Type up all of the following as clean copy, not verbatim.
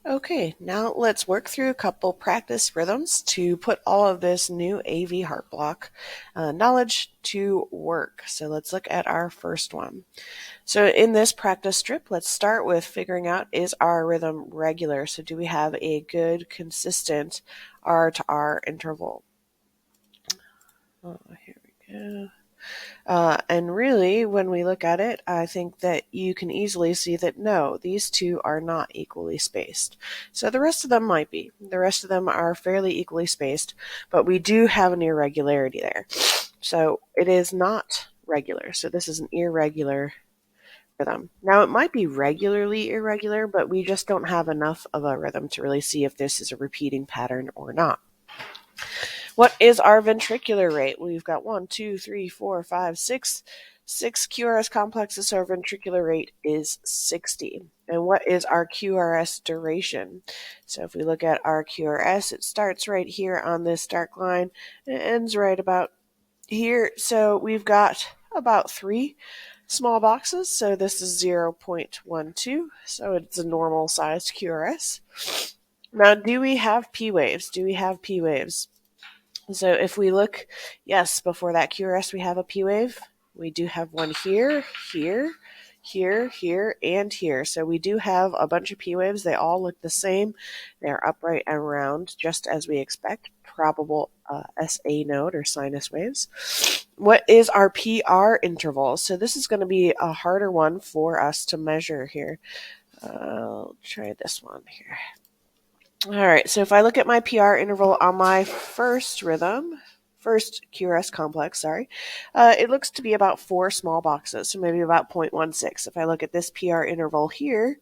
Okay, now let's work through a couple practice rhythms to put all of this new AV heart block knowledge to work. So let's look at our first one. So in this practice strip, let's start with figuring out, is our rhythm regular? So do we have a good, consistent R to R interval? Here we go. And really, when we look at it, I think that you can easily see that no, these two are not equally spaced. So the rest of them might be. The rest of them are fairly equally spaced, but we do have an irregularity there. So it is not regular. So this is an irregular rhythm. Now it might be regularly irregular, but we just don't have enough of a rhythm to really see if this is a repeating pattern or not. What is our ventricular rate? We've got 1, 2, 3, 4, 5, 6 QRS complexes, so our ventricular rate is 60. And what is our QRS duration? So if we look at our QRS, it starts right here on this dark line and it ends right about here. So we've got about 3 small boxes. So this is 0.12. So it's a normal sized QRS. Now, do we have P waves? Do we have P waves? So if we look, yes, before that QRS, we have a P wave. We do have one here, here, here, here, and here. So we do have a bunch of P waves. They all look the same. They're upright and round, just as we expect. Probable SA node or sinus waves. What is our PR interval? So this is going to be a harder one for us to measure here. I'll try this one here. All right, so if I look at my PR interval on my first QRS complex, it looks to be about 4 small boxes, so maybe about 0.16. If I look at this PR interval here,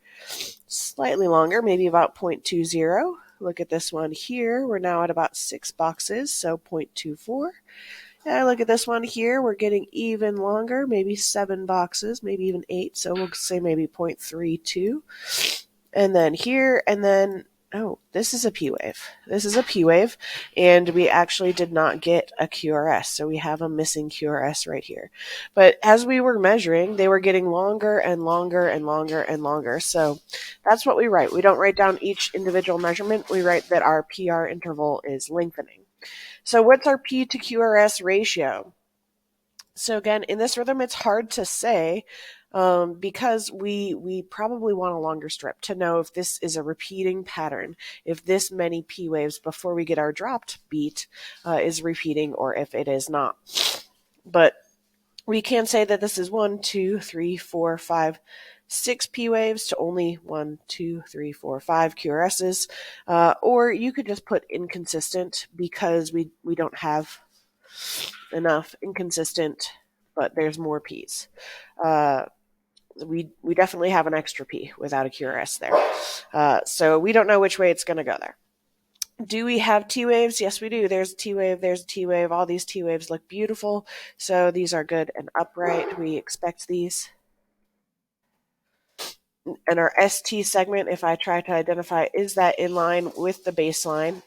slightly longer, maybe about 0.20. Look at this one here, we're now at about 6 boxes, so 0.24. And I look at this one here, we're getting even longer, maybe 7 boxes, maybe even 8, so we'll say maybe 0.32. And then here, and then oh, this is a P wave. This is a P wave, and we actually did not get a QRS, so we have a missing QRS right here. But as we were measuring, they were getting longer and longer and longer and longer, so that's what we write. We don't write down each individual measurement. We write that our PR interval is lengthening. So what's our P to QRS ratio? So again, in this rhythm, it's hard to say, because we probably want a longer strip to know if this is a repeating pattern, if this many P waves before we get our dropped beat is repeating, or if it is not. But we can say that this is 1, 2, 3, 4, 5, 6 P waves to only 1, 2, 3, 4, 5 QRSs, or you could just put inconsistent because we don't have enough inconsistent, but there's more P's. We definitely have an extra P without a QRS there. So we don't know which way it's going to go there. Do we have T waves? Yes, we do. There's a T wave, there's a T wave. All these T waves look beautiful. So these are good and upright. We expect these. And our ST segment, if I try to identify, is that in line with the baseline?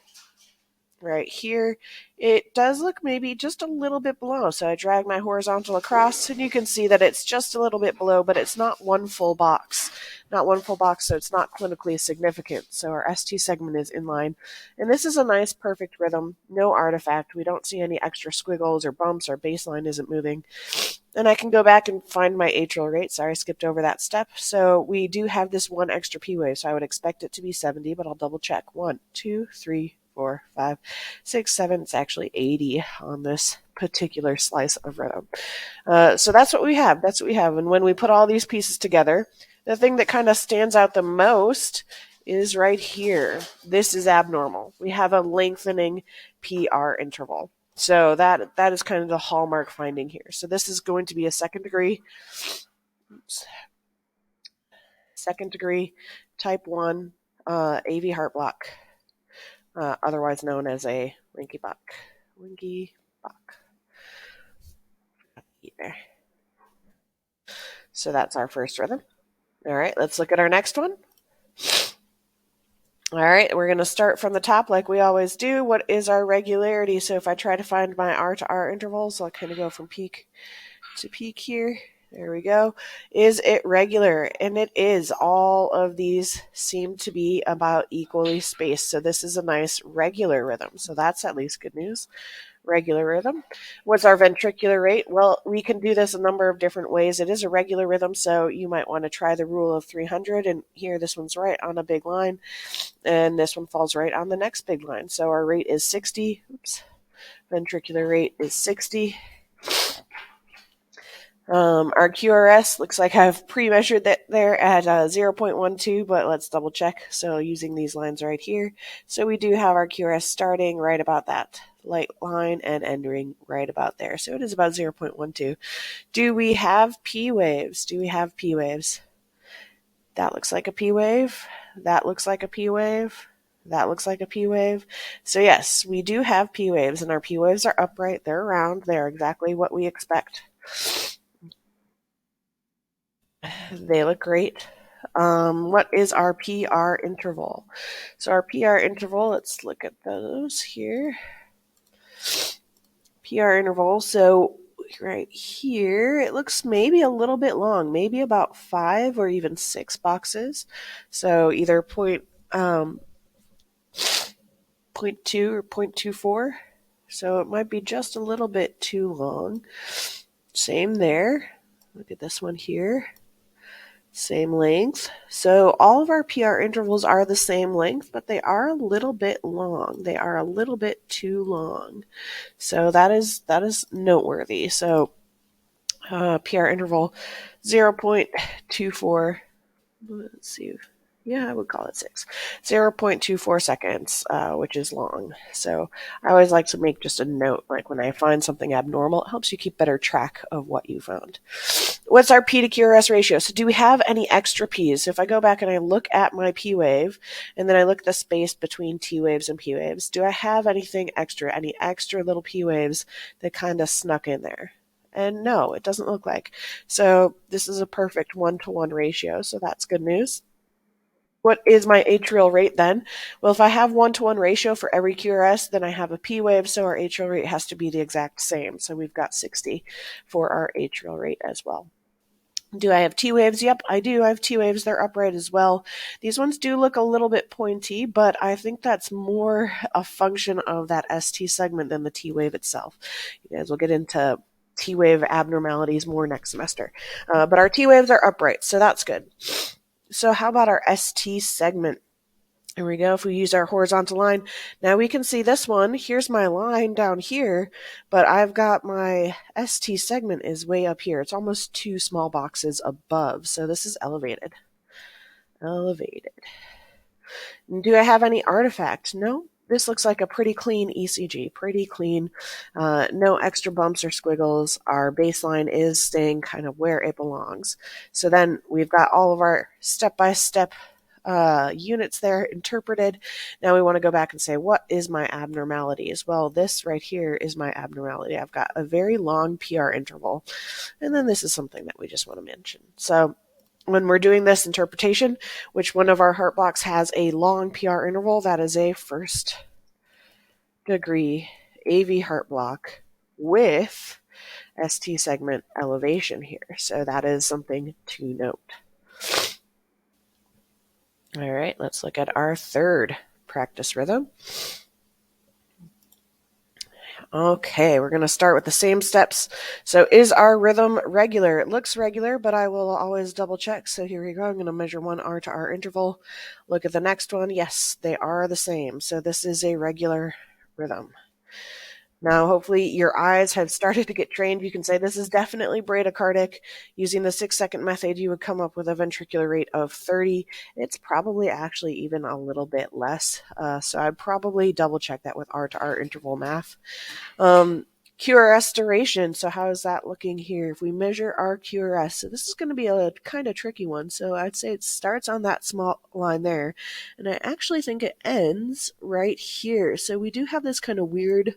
Right here, it does look maybe just a little bit below. So I drag my horizontal across and you can see that it's just a little bit below, but it's not one full box. Not one full box, so it's not clinically significant. So our ST segment is in line. And this is a nice, perfect rhythm. No artifact. We don't see any extra squiggles or bumps. Our baseline isn't moving. And I can go back and find my atrial rate. Sorry, I skipped over that step. So we do have this one extra P wave. So I would expect it to be 70, but I'll double check. 1, 2, 3, 4, 5, 6, 7. It's actually 80 on this particular slice of rhythm. So that's what we have. That's what we have. And when we put all these pieces together, the thing that kind of stands out the most is right here. This is abnormal. We have a lengthening PR interval. So that is kind of the hallmark finding here. So this is going to be a second degree type 1 AV heart block. Otherwise known as a Winky Buck. So that's our first rhythm. All right, let's look at our next one. All right, we're going to start from the top like we always do. What is our regularity? So if I try to find my R to R intervals, I'll kind of go from peak to peak here. There we go. Is it regular? And it is. All of these seem to be about equally spaced. So this is a nice regular rhythm. So that's at least good news. Regular rhythm. What's our ventricular rate? Well, we can do this a number of different ways. It is a regular rhythm, so you might want to try the rule of 300. And here, this one's right on a big line, and this one falls right on the next big line. So our rate is 60. Oops. Ventricular rate is 60. Our QRS looks like I've pre-measured that there at 0.12, but let's double check. So using these lines right here. So we do have our QRS starting right about that light line and ending right about there. So it is about 0.12. Do we have P waves? Do we have P waves? That looks like a P wave. That looks like a P wave. That looks like a P wave. So yes, we do have P waves, and our P waves are upright. They're round. They're exactly what we expect. They look great. What is our PR interval? So our PR interval, let's look at those here. PR interval, so right here, it looks maybe a little bit long, maybe about 5 or even 6 boxes. So either 0.2 or 0.24. So it might be just a little bit too long. Same there. Look at this one here. Same length. So all of our PR intervals are the same length, but they are a little bit long. They are a little bit too long. So that is noteworthy. So PR interval 0.24. Let's see. Yeah, I would call it 6. 0.24 seconds, which is long. So I always like to make just a note, like when I find something abnormal, it helps you keep better track of what you found. What's our P to QRS ratio? So do we have any extra P's? So if I go back and I look at my P wave, and then I look at the space between T waves and P waves, do I have anything extra, any extra little P waves that kind of snuck in there? And no, it doesn't look like. So this is a perfect 1-to-1 ratio, so that's good news. What is my atrial rate then? Well, if I have 1-to-1 ratio for every QRS, then I have a P wave, so our atrial rate has to be the exact same. So we've got 60 for our atrial rate as well. Do I have T waves? Yep, I do. I have T waves. They're upright as well. These ones do look a little bit pointy, but I think that's more a function of that ST segment than the T wave itself. You guys will get into T wave abnormalities more next semester. But our T waves are upright, so that's good. So how about our ST segment? Here we go. If we use our horizontal line, now we can see this one. Here's my line down here, but I've got my ST segment is way up here. It's almost 2 small boxes above, so this is elevated. Elevated. Do I have any artifact? No. This looks like a pretty clean ECG. Pretty clean. No extra bumps or squiggles. Our baseline is staying kind of where it belongs. So then we've got all of our step-by-step units there interpreted. Now we want to go back and say, what is my abnormalities? Well, this right here is my abnormality. I've got a very long PR interval. And then this is something that we just want to mention. So when we're doing this interpretation, which one of our heart blocks has a long PR interval, that is a first degree AV heart block with ST segment elevation here. So that is something to note. All right, let's look at our third practice rhythm. Okay, we're going to start with the same steps. So is our rhythm regular? It looks regular, but I will always double check. So here we go. I'm going to measure one R to R interval. Look at the next one. Yes, they are the same. So this is a regular rhythm. Now, hopefully your eyes have started to get trained. You can say this is definitely bradycardic. Using the 6-second method, you would come up with a ventricular rate of 30. It's probably actually even a little bit less. So I'd probably double check that with R to R interval math. QRS duration. So how is that looking here? If we measure our QRS, so this is going to be a kind of tricky one. So I'd say it starts on that small line there. And I actually think it ends right here. So we do have this kind of weird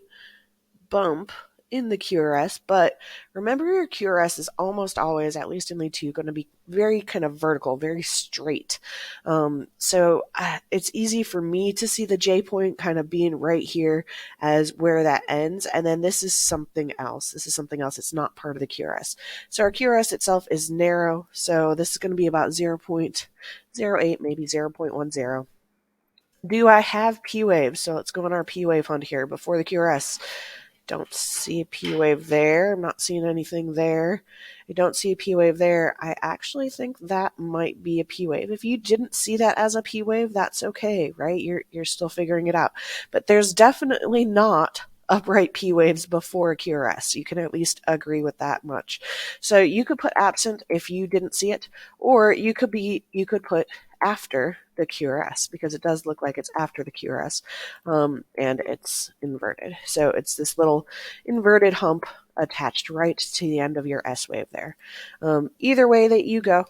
bump in the QRS, but remember your QRS is almost always, at least in lead 2, going to be very kind of vertical, very straight. So it's easy for me to see the J point kind of being right here as where that ends, and then this is something else. This is something else. It's not part of the QRS. So our QRS itself is narrow, so this is going to be about 0.08, maybe 0.10. Do I have P waves? So let's go on our P wave hunt here before the QRS. Don't see a P wave there. I'm not seeing anything there. I don't see a P wave there. I actually think that might be a P wave. If you didn't see that as a P wave, that's okay, right? You're still figuring it out. But there's definitely not upright P waves before a QRS. You can at least agree with that much. So you could put absent if you didn't see it, or you could put after the QRS, because it does look like it's after the QRS, and it's inverted. So it's this little inverted hump attached right to the end of your S wave there. Either way that you go,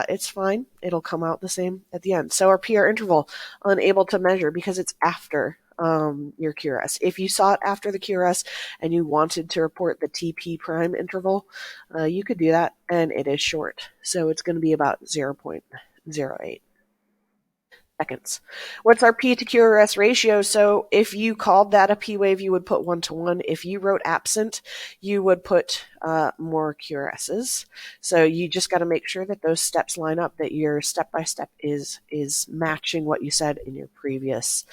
it's fine. It'll come out the same at the end. So our PR interval, unable to measure because it's after your QRS. If you saw it after the QRS and you wanted to report the TP prime interval, you could do that, and it is short. So it's going to be about 0.08 seconds. What's our P to QRS ratio? So if you called that a P wave, you would put 1:1. If you wrote absent, you would put more QRSs. So you just got to make sure that those steps line up, that your step-by-step is matching what you said in your previous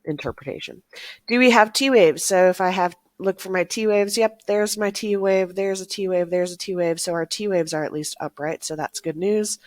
interpretation. Do we have T waves? So if I look for my T waves, yep, there's my T wave, there's a T wave, there's a T wave. So our T waves are at least upright, so that's good news.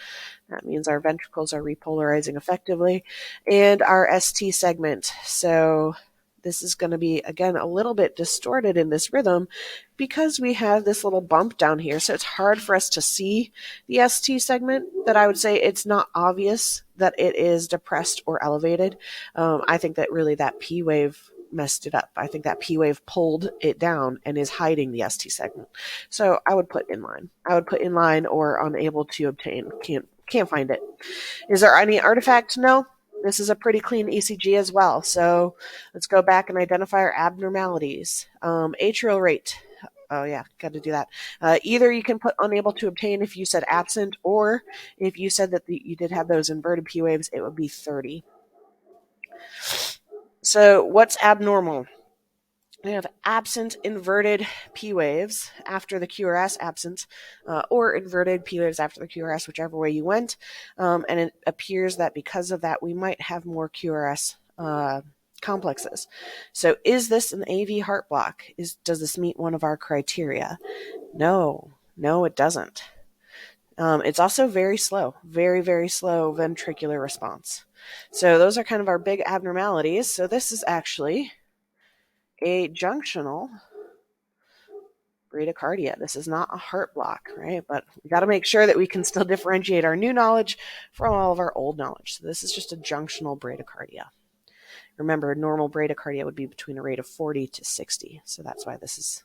That means our ventricles are repolarizing effectively. And our ST segment. So this is going to be, again, a little bit distorted in this rhythm because we have this little bump down here. So it's hard for us to see the ST segment, that I would say it's not obvious that it is depressed or elevated. I think that really that P wave messed it up. I think that P wave pulled it down and is hiding the ST segment. So I would put inline. I would put inline or unable to obtain. Can't find it. Is there any artifact? No. This is a pretty clean ECG as well. So let's go back and identify our abnormalities. Atrial rate. Oh yeah, got to do that. Either you can put unable to obtain if you said absent, or if you said that you did have those inverted P waves, it would be 30. So what's abnormal? We have absent inverted P waves after the QRS, absent, or inverted P waves after the QRS, whichever way you went. And it appears that because of that, we might have more QRS complexes. So is this an AV heart block? Does this meet one of our criteria? No, it doesn't. It's also very slow, very, very slow ventricular response. So those are kind of our big abnormalities. So this is actually a junctional bradycardia. This is not a heart block, right? But we got to make sure that we can still differentiate our new knowledge from all of our old knowledge. So this is just a junctional bradycardia. Remember, normal bradycardia would be between a rate of 40 to 60. So that's why this is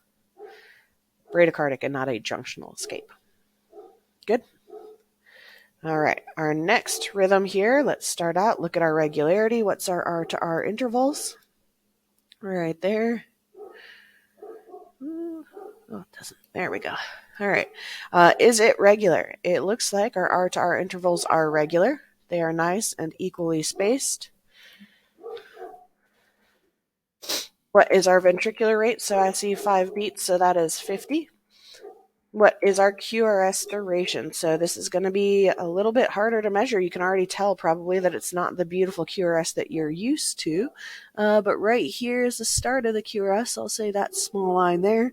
bradycardic and not a junctional escape. Good. All right, our next rhythm here, let's start out, look at our regularity. What's our R to R intervals? Right there. Oh, it doesn't. There we go. All right. Is it regular? It looks like our R to R intervals are regular. They are nice and equally spaced. What is our ventricular rate? So I see 5 beats, so that is 50. What is our QRS duration? So this is going to be a little bit harder to measure. You can already tell probably that it's not the beautiful QRS that you're used to. But right here is the start of the QRS. I'll say that small line there.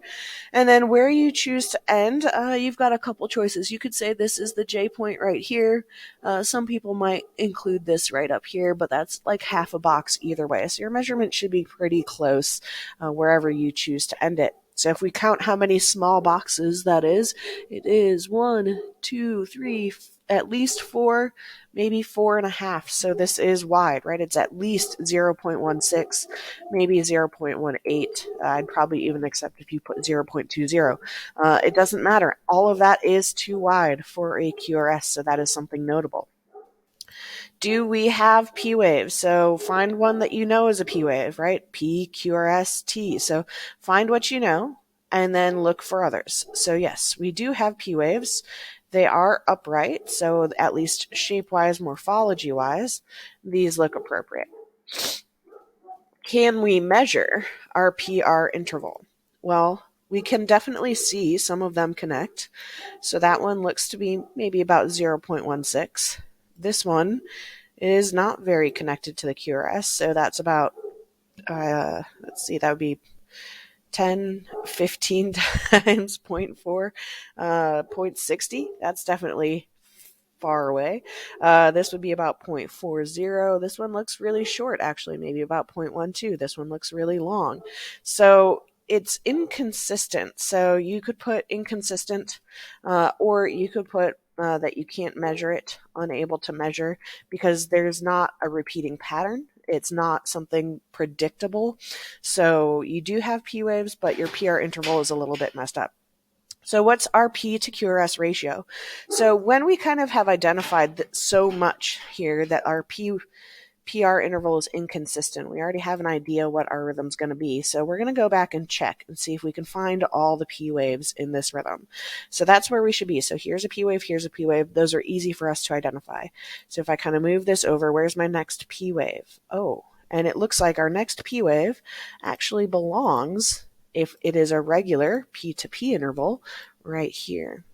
And then where you choose to end, you've got a couple choices. You could say this is the J point right here. Some people might include this right up here, but that's like half a box either way. So your measurement should be pretty close wherever you choose to end it. So if we count how many small boxes that is, it is 1, 2, 3, at least 4, maybe 4.5. So this is wide, right? It's at least 0.16, maybe 0.18. I'd probably even accept if you put 0.20. It doesn't matter. All of that is too wide for a QRS, so that is something notable. Do we have P waves? So find one that you know is a P wave, right? P, Q, R, S, T. So find what you know and then look for others. So yes, we do have P waves. They are upright, so at least shape-wise, morphology-wise, these look appropriate. Can we measure our PR interval? Well, we can definitely see some of them connect. So that one looks to be maybe about 0.16. This one is not very connected to the QRS, so that's about, let's see, that would be 10, 15 times 0.4, 0.60. That's definitely far away. This would be about 0.40. This one looks really short, actually, maybe about 0.12. This one looks really long. So it's inconsistent. So you could put inconsistent, or you could put that you can't measure it, unable to measure, because there's not a repeating pattern. It's not something predictable. So you do have P waves, but your PR interval is a little bit messed up. So what's our P to QRS ratio? So when we kind of have identified that so much here that our PR interval is inconsistent, we already have an idea what our rhythm's going to be. So we're going to go back and check and see if we can find all the P waves in this rhythm. So that's where we should be. So here's a P wave, here's a P wave. Those are easy for us to identify. So if I kind of move this over, where's my next P wave? Oh, and it looks like our next P wave actually belongs, if it is a regular P to P interval, right here.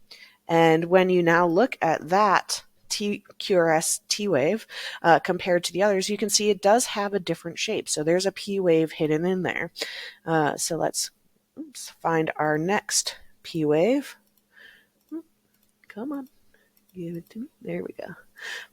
And when you now look at that QRS T wave compared to the others, you can see it does have a different shape. So there's a P wave hidden in there. So let's find our next P wave. Come on, give it to me. There we go.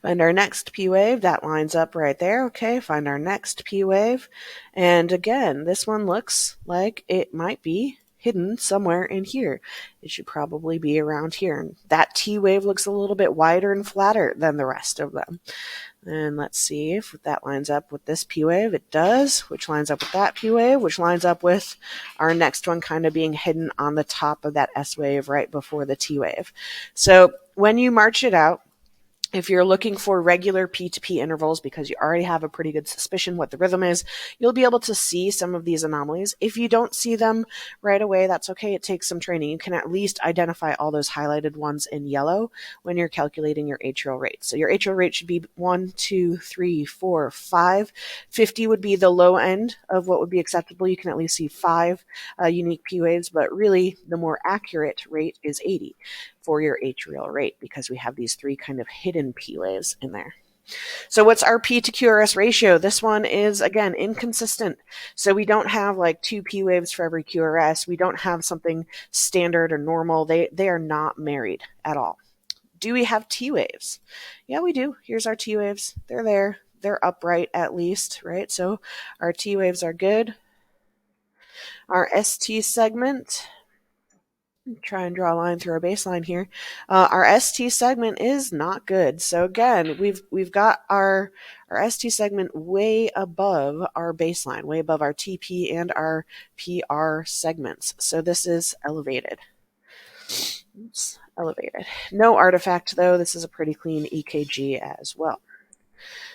Find our next P wave. That lines up right there. Okay, find our next P wave. And again, this one looks like it might be hidden somewhere in here. It should probably be around here. And that T wave looks a little bit wider and flatter than the rest of them. And let's see if that lines up with this P wave. It does, which lines up with that P wave, which lines up with our next one kind of being hidden on the top of that S wave right before the T wave. So when you march it out, if you're looking for regular P2P intervals because you already have a pretty good suspicion what the rhythm is, you'll be able to see some of these anomalies. If you don't see them right away, that's okay. It takes some training. You can at least identify all those highlighted ones in yellow when you're calculating your atrial rate. So your atrial rate should be 1, 2, 3, 4, 5. 50 would be the low end of what would be acceptable. You can at least see 5 unique P waves, but really the more accurate rate is 80 for your atrial rate because we have these 3 kind of hidden P waves in there. So what's our P to QRS ratio? This one is, again, inconsistent. So we don't have like 2 P waves for every QRS. We don't have something standard or normal. They are not married at all. Do we have T waves? Yeah, we do. Here's our T waves. They're there. They're upright at least, right? So our T waves are good. Our ST segment, try and draw a line through our baseline here. Our ST segment is not good. So again, we've got our ST segment way above our baseline, way above our TP and our PR segments. So this is elevated. Oops, elevated. No artifact though. This is a pretty clean EKG as well.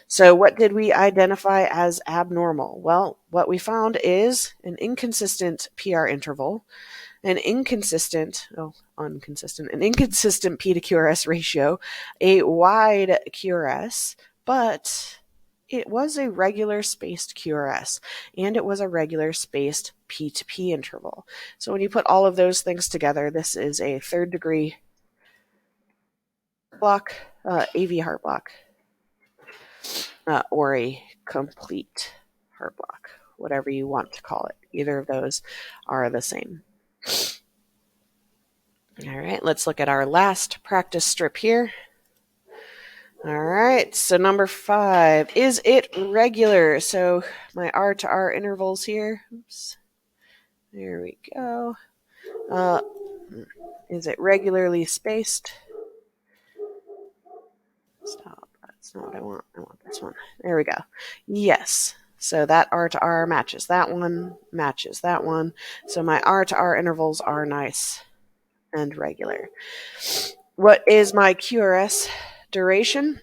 So what did we identify as abnormal? Well, what we found is an inconsistent PR interval, an inconsistent P to QRS ratio, a wide QRS, but it was a regular spaced QRS, and it was a regular spaced P to P interval. So when you put all of those things together, this is a 3rd degree block, AV heart block, or a complete heart block, whatever you want to call it. Either of those are the same. All right, let's look at our last practice strip here. All right, so number 5, is it regular? So my R to R intervals here. Oops. There we go. Is it regularly spaced? Stop. That's not what I want. I want this one. There we go. Yes. So that R to R matches that one, matches that one. So my R to R intervals are nice and regular. What is my QRS duration?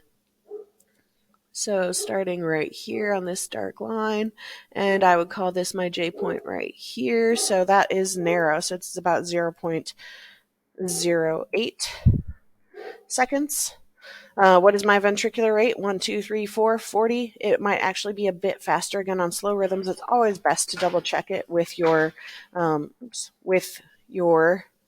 So starting right here on this dark line, and I would call this my J point right here. So that is narrow. So it's about 0.08 seconds. What is my ventricular rate? 1, 2, 3, 4, 40. It might actually be a bit faster. Again, on slow rhythms, it's always best to double check it with your R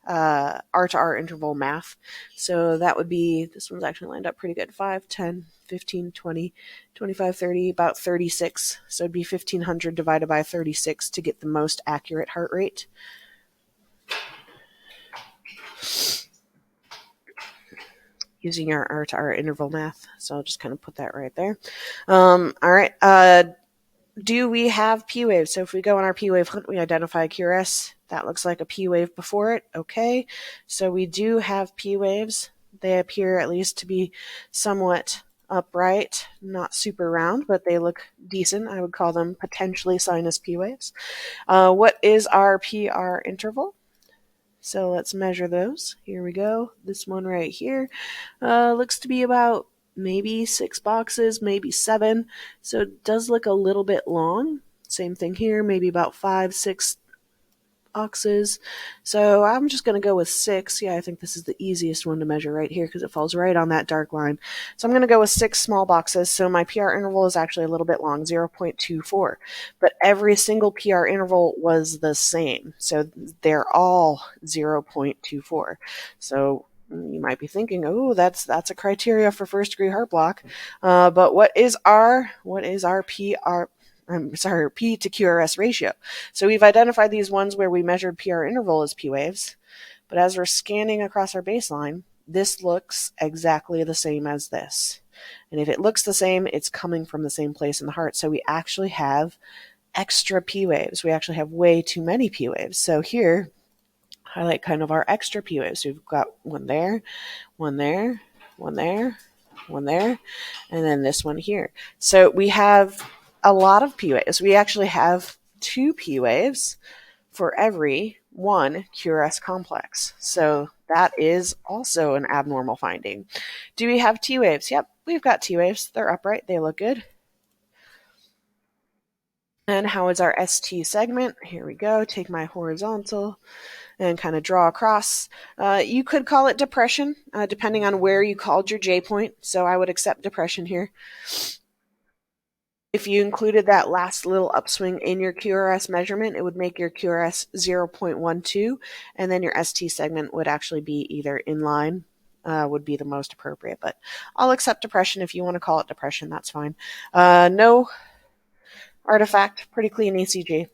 to R interval math. So that would be, this one's actually lined up pretty good. 5, 10, 15, 20, 25, 30, about 36. So it'd be 1500 divided by 36 to get the most accurate heart rate. Using our R to R interval math. So I'll just kind of put that right there. All right. Do we have P waves? So if we go on our P wave hunt, we identify a QRS. That looks like a P wave before it. Okay. So we do have P waves. They appear at least to be somewhat upright, not super round, but they look decent. I would call them potentially sinus P waves. What is our PR interval? So let's measure those. Here we go. This one right here looks to be about maybe 6 boxes, maybe 7. So it does look a little bit long. Same thing here, maybe about 5, 6 boxes. So I'm just going to go with 6. Yeah, I think this is the easiest one to measure right here because it falls right on that dark line. So I'm going to go with 6 small boxes. So my PR interval is actually a little bit long, 0.24. But every single PR interval was the same. So they're all 0.24. So you might be thinking, oh, that's a criteria for first degree heart block. But what is our P to QRS ratio? So we've identified these ones where we measured PR interval as P waves, but as we're scanning across our baseline, this looks exactly the same as this. And if it looks the same, it's coming from the same place in the heart. So we actually have extra P waves. We actually have way too many P waves. So here, highlight kind of our extra P waves. So we've got one there, one there, one there, one there, and then this one here. So we have a lot of P waves. We actually have 2 P waves for every one QRS complex. So that is also an abnormal finding. Do we have T waves? Yep, we've got T waves. They're upright. They look good. And how is our ST segment? Here we go. Take my horizontal and kind of draw across. You could call it depression, depending on where you called your J point. So I would accept depression here. If you included that last little upswing in your QRS measurement, it would make your QRS 0.12, and then your ST segment would actually be either in line, would be the most appropriate. But I'll accept depression. If you want to call it depression, that's fine. No artifact, pretty clean ECG.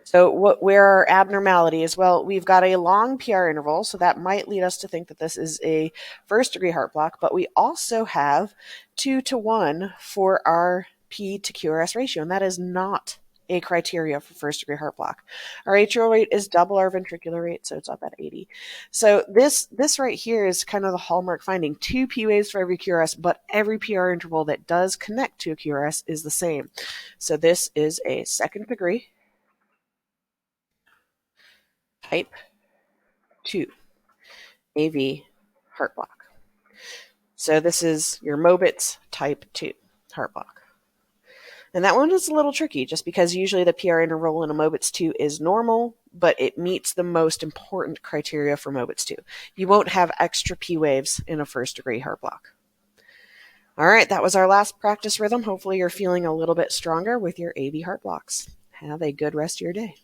So where our abnormality is, well, we've got a long PR interval, so that might lead us to think that this is a first degree heart block, but we also have 2-to-1 for our P to QRS ratio, and that is not a criteria for first degree heart block. Our atrial rate is double our ventricular rate, so it's up at 80. So this right here is kind of the hallmark finding. 2 P waves for every QRS, but every PR interval that does connect to a QRS is the same. So this is a second degree type 2 AV heart block. So this is your Mobitz type 2 heart block. And that one is a little tricky just because usually the PR interval in a Mobitz 2 is normal, but it meets the most important criteria for Mobitz 2. You won't have extra P waves in a first degree heart block. All right, that was our last practice rhythm. Hopefully you're feeling a little bit stronger with your AV heart blocks. Have a good rest of your day.